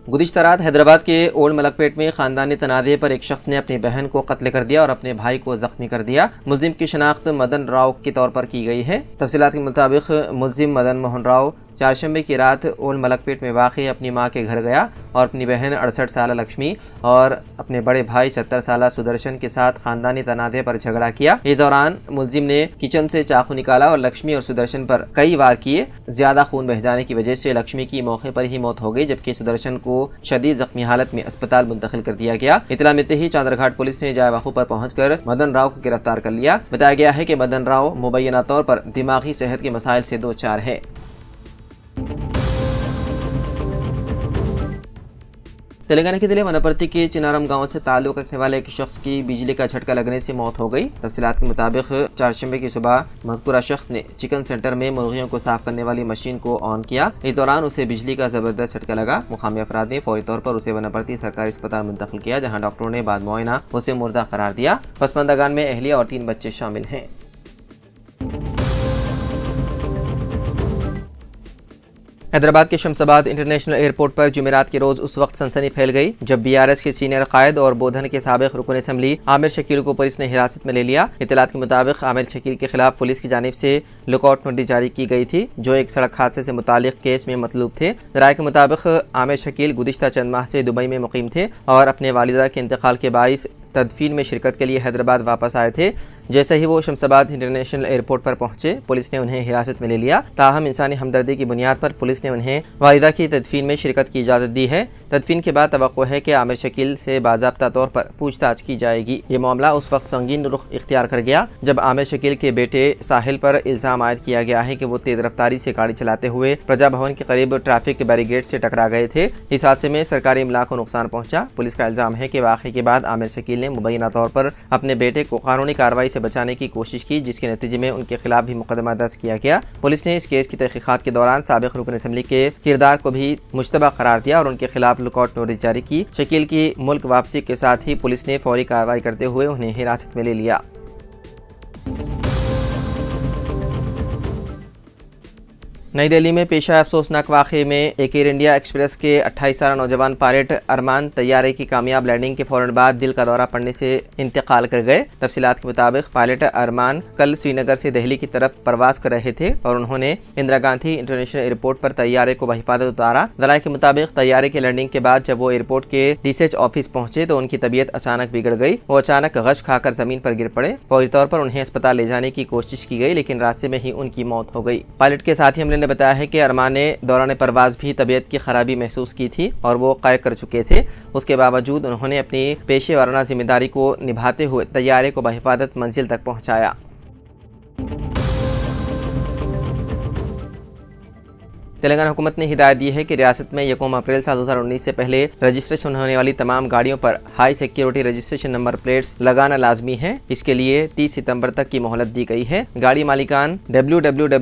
गुज़िश्ता रात हैदराबाद के ओल्ड मलकपेट में ख़ानदानी तनाज़े पर एक शख्स ने अपनी बहन को कत्ल कर दिया और अपने भाई को ज़ख्मी कर दिया। मुलजिम की शनाख्त मदन राव के तौर पर की गई है। तफसीलात के मुताबिक मुलजिम मदन मोहन राव चारशंबे की रात ओल्ड मलकपेट में वाक़ई अपनी मां के घर गया और अपनी बहन 68 साल लक्ष्मी और अपने बड़े भाई 70 साल सुदर्शन के साथ ख़ानदानी तनाज़े पर झगड़ा किया। इस दौरान मुलजिम ने किचन से चाकू निकाला और लक्ष्मी और सुदर्शन पर कई वार किए। ज़्यादा खून बह जाने की वजह से लक्ष्मी की मौके पर ही मौत हो गई, जबकि सुदर्शन को शदीद जख्मी हालत में अस्पताल मुंतकिल कर दिया गया। इतला मिलते ही चांदरघाट पुलिस ने जाए वक़ू पर पहुंचकर मदन राव को गिरफ्तार कर लिया। बताया गया है कि मदन राव मुबैना तौर पर दिमागी सेहत के मसाइल से दो चार है। तेलंगाना के जिले वनपर्ती के चिनारम गांव से ताल्लुक रखने वाले एक शख्स की बिजली का झटका लगने से मौत हो गई। तफसीलात के मुताबिक चारशंबे की सुबह मज़कूरा शख्स ने चिकन सेंटर में मुर्गियों को साफ करने वाली मशीन को ऑन किया। इस दौरान उसे बिजली का जबरदस्त झटका लगा। मुकामी अफराद ने फौरी तौर पर उसे वनपर्ती सरकारी अस्पताल मुंतकिल किया, जहाँ डॉक्टरों ने बाद मुआयना उसे मुर्दा करार दिया। पसमंदगान में अहलिया और 3 बच्चे शामिल हैं। हैदराबाद के शमशाबाद इंटरनेशनल एयरपोर्ट पर जुमेरात के रोज उस वक्त सनसनी फैल गई जब बीआरएस के सीनियर कायद और बोधन के साबिक रुकन असम्बली आमिर शकील को पुलिस ने हिरासत में ले लिया। इत्तलात के मुताबिक आमिर शकील के खिलाफ पुलिस की जानिब से लुकआउट नोटिस जारी की गई थी, जो एक सड़क हादसे से मुतालिक केस में मतलूब थे। राय के मुताबिक आमिर शकील गुज़िश्ता चंद माह से दुबई में मुकीम थे और अपने वालिदा के इंतकाल के बाइस तदफीन में शिरकत के लिए हैदराबाद वापस आए थे। जैसे ही वो शमशाबाद इंटरनेशनल एयरपोर्ट पर पहुंचे, पुलिस ने उन्हें हिरासत में ले लिया। ताहम इंसानी हमदर्दी की बुनियाद पर पुलिस ने उन्हें वालिदा की तदफीन में शिरकत की इजाज़त दी है। तदफीन के बाद तवक्को है कि आमिर शकील से बाज़ाब्ता तौर पर पूछताछ की जाएगी। ये मामला उस वक्त संगीन रुख इख्तियार कर गया जब आमिर शकील के बेटे साहिल पर इल्ज़ाम आयद किया गया है कि वो तेज रफ्तारी से गाड़ी चलाते हुए प्रजा भवन के करीब ट्रैफिक के बैरिकेड से टकरा गए थे। इस हादसे में सरकारी इमला को नुकसान पहुंचा। पुलिस का इल्ज़ाम है कि वाक़े के बाद आमिर शकील ने मुबैना तौर पर अपने बेटे को कानूनी कार्रवाई से बचाने की कोशिश की, जिसके नतीजे में उनके खिलाफ भी मुकदमा दर्ज किया गया। पुलिस ने इस केस की तहकीकात के दौरान साबिक रुकन असम्बली के किरदार को भी मुश्तबा करार दिया और उनके खिलाफ लुकआउट नोटिस जारी की। शकील की मुल्क वापसी के साथ ही पुलिस ने फौरी कार्रवाई करते हुए उन्हें हिरासत में ले लिया। नई दिल्ली में पेशा अफसोसनाक वाक़े में एक एयर इंडिया एक्सप्रेस के 28 साल नौजवान पायलट अरमान तैयारे की कामयाब लैंडिंग के फ़ौरन बाद दिल का दौरा पड़ने से इंतकाल कर गए। तफसीलात के मुताबिक पायलट अरमान कल श्रीनगर से दिल्ली की तरफ परवास कर रहे थे और उन्होंने इंदिरा गांधी इंटरनेशनल एयरपोर्ट पर तैयारे को बहिफाजत उतारा। दलाइल के मुताबिक तैयारे की लैंडिंग के बाद जब वो एयरपोर्ट के रिसर्च ऑफिस पहुंचे तो उनकी तबीयत अचानक बिगड़ गई। वो अचानक गश खाकर जमीन पर गिर पड़े। फौरी तौर पर उन्हें अस्पताल ले जाने की कोशिश की गई, लेकिन रास्ते में ही उनकी मौत हो गई। पायलट के साथी हमले ने बताया है कि अरमान ने दौरान परवाज भी तबीयत की खराबी महसूस की थी और वो क़ैद कर चुके थे। उसके बावजूद उन्होंने अपनी पेशे वाराना जिम्मेदारी को निभाते हुए तैयारे को बहिफाजत मंजिल तक पहुंचाया। तेलंगाना हुकूमत ने हिदायत दी है कि रियासत में 1 अप्रैल साल 2019 से पहले रजिस्ट्रेशन होने वाली तमाम गाड़ियों पर high security registration number plates लगाना लाजमी है। इसके लिए 30 सितंबर तक की मोहलत दी गई है। गाड़ी मालिकान www.siam.in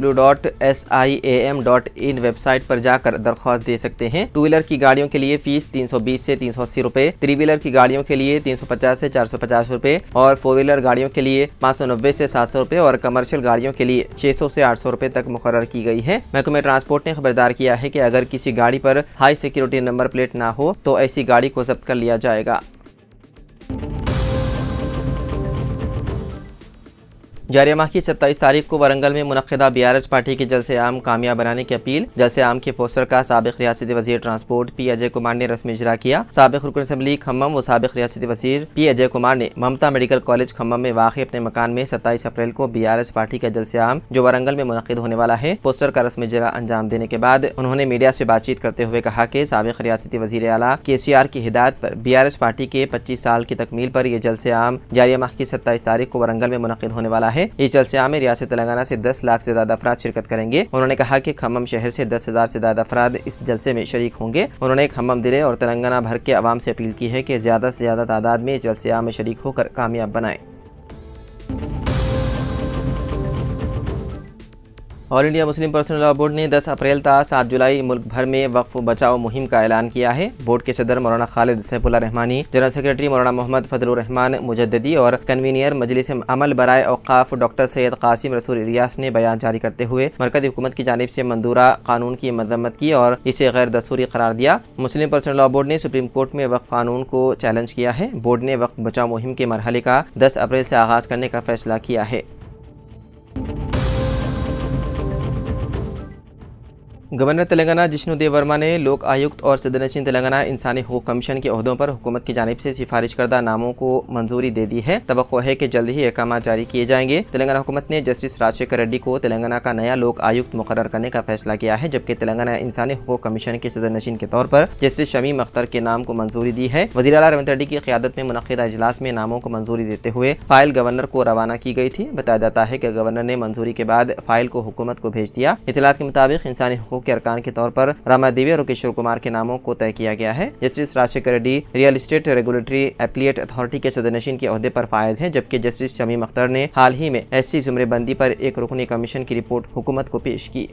वेबसाइट पर जाकर दरख्वास्त दे सकते हैं। 2 व्हीलर की गाड़ियों के लिए फीस 320 से 380 रुपए, 3 व्हीलर की गाड़ियों के लिए 350 से 450 रुपए और 4 व्हीलर गाड़ियों के लिए 590 से 700 रुपए और कमर्शियल गाड़ियों के लिए 600 से 800 रुपए तक मुकर्रर की गई है। महकमे ट्रांसपोर्ट ने खबरदार किया है कि अगर किसी गाड़ी पर हाई सिक्योरिटी नंबर प्लेट ना हो तो ऐसी गाड़ी को जब्त कर लिया जाएगा। जारी माह की 27 तारीख को वरंगल में मुनक्किदा बीआरएस पार्टी के जलसे आम कामयाब बनाने की अपील। जलसे आम के पोस्टर का साबिक रियासती वजीर ट्रांसपोर्ट पी अजय कुमार ने रस्मी इजरा किया। साबिक रुकन असम्बली खम्मम व साबिक रियासती वजीर पी अजय कुमार ने ममता मेडिकल कॉलेज खम्मम में वाक़ई अपने मकान में 27 अप्रैल को बीआरएस पार्टी का जलसे आम जो वरंगल में मुनक्किद होने वाला है पोस्टर का रस्मी इजरा अंजाम देने के बाद उन्होंने मीडिया से बातचीत करते हुए कहा कि साबिक रियासती वजीर आला KCR की हिदायत पर बीआरएस पार्टी के 25 साल की तकमील पर यह जलसे आम जारी माह की 27 तारीख को वरंगल में मुनक्किद होने वाला है। इस जलसे आम में रियासत तेलंगाना से 10 लाख से ज्यादा अफराद शिरकत करेंगे। उन्होंने कहा कि खम्मम शहर से 10,000 से ज्यादा अफराद इस जलसे में शरीक होंगे। उन्होंने खम्मम जिले और तेलंगाना भर के अवाम से अपील की है कि ज्यादा से ज्यादा तादाद में इस जलसे आम में शरीक होकर कामयाब बनाएं। All India Muslim personal law board ने 10 अप्रैल ता 7 जुलाई मुल्क भर में वक्फ बचाओ मुहिम का ऐलान किया है। बोर्ड के सदर मौलाना खालिद सैफुल्लाह रहमानी, जनरल सेक्रेटरी मौलाना मोहम्मद फजलुर रहमान मुजद्दिदी और कन्वीनियर मजलिस अमल बराए औकाफ डॉक्टर सैयद कासिम रसूल इलियास ने बयान जारी करते हुए मरकज़ी हुकूमत की जानिब से मंजूरा कानून की मजम्मत की और इसे गैर दस्तूरी करार दिया। मुस्लिम पर्सनल लॉ बोर्ड ने सुप्रीम कोर्ट में वक्फ कानून को चैलेंज किया है। बोर्ड ने वक्फ बचाओ मुहिम के मरहले का 10 अप्रैल से आगाज करने का फैसला किया है। गवर्नर तेलंगाना जिष्णुदेव वर्मा ने लोक आयुक्त और सदरनशीन तेलंगाना इंसानी हकूक़ कमीशन के ओहदों पर हुकूमत की जानिब से सिफारिश करदा नामों को मंजूरी दे दी है। तवक्को है कि जल्द ही अहकाम जारी किए जाएंगे। तेलंगाना हुकूमत ने जस्टिस राजशेखर रेड्डी को तेलंगाना का नया लोक आयुक्त मुकर्रर करने का फैसला किया है, जबकि तेलंगाना इंसानी हकूक़ कमीशन के सदरनशीन के तौर पर जस्टिस शमीम अख्तर के नाम को मंजूरी दी है। वज़ीर आला रेवंत रेड्डी की क़यादत में मुनक़्क़िदा इजलास में नामों को मंजूरी देते हुए फाइल गवर्नर को रवाना की गई थी। बताया जाता है कि गवर्नर ने मंजूरी के बाद फाइल को हुकूमत को भेज दिया। इत्तलात के मुताबिक इंसानी हकूक़ के अरकान के तौर पर रामा देवी और किशोर कुमार के नामों को तय किया गया है। Justice Rajasekhar Reddy real estate regulatory appellate authority के सदरनशीन के ओहदे पर फायद हैं, जबकि जस्टिस शमीम अख्तर ने हाल ही में एससी जुमरेबंदी पर एक रुकनी कमीशन की रिपोर्ट हुकूमत को पेश की।